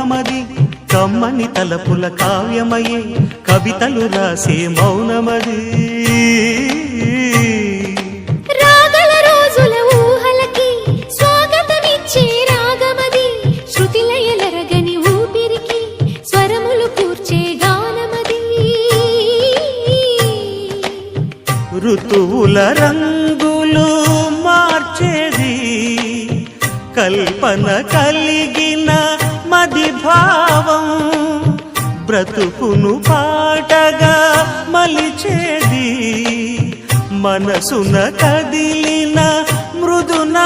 మౌనమది కమ్మని తలపుల కావ్యమయే కవితలు రాసే మౌనమది రాగల రోజుల ఊహలకి స్వాగతమిచ్చే రాగమది శృతి లయలరగని ఊపిరికి స్వరములు కూర్చే గానమది ఋతువుల రంగులు మార్చేది కల్పన కలిగిన మది భావం బ్రతుకును పాటగా మలిచేది మనసున కదిలిన మృదునా